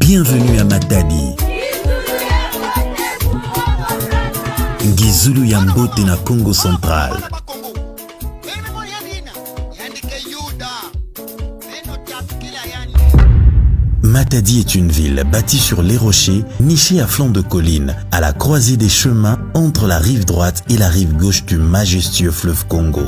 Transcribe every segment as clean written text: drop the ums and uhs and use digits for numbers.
Bienvenue à Matadi. Ngizulu ya Mbote na Congo central. Matadi est une ville bâtie sur les rochers, nichée à flanc de colline, à la croisée des chemins entre la rive droite et la rive gauche du majestueux fleuve Congo.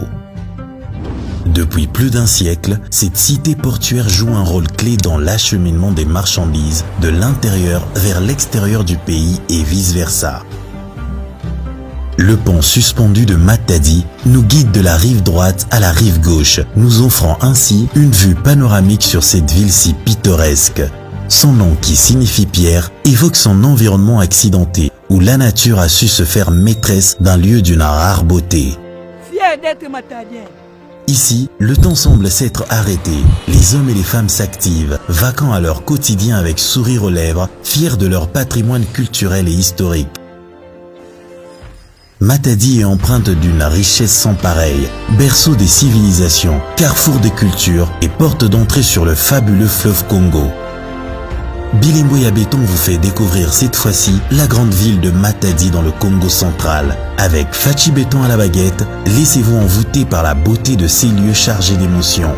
Depuis plus d'un siècle, cette cité portuaire joue un rôle clé dans l'acheminement des marchandises de l'intérieur vers l'extérieur du pays et vice-versa. Le pont suspendu de Matadi nous guide de la rive droite à la rive gauche, nous offrant ainsi une vue panoramique sur cette ville si pittoresque. Son nom, qui signifie pierre, évoque son environnement accidenté, où la nature a su se faire maîtresse d'un lieu d'une rare beauté. Fier d'être matadien. Ici, le temps semble s'être arrêté. Les hommes et les femmes s'activent, vaquant à leur quotidien avec sourire aux lèvres, fiers de leur patrimoine culturel et historique. Matadi est empreinte d'une richesse sans pareille, berceau des civilisations, carrefour des cultures et porte d'entrée sur le fabuleux fleuve Congo. Bilimboya Béton vous fait découvrir cette fois-ci la grande ville de Matadi dans le Congo central. Avec Fachi Béton à la baguette, laissez-vous envoûter par la beauté de ces lieux chargés d'émotions.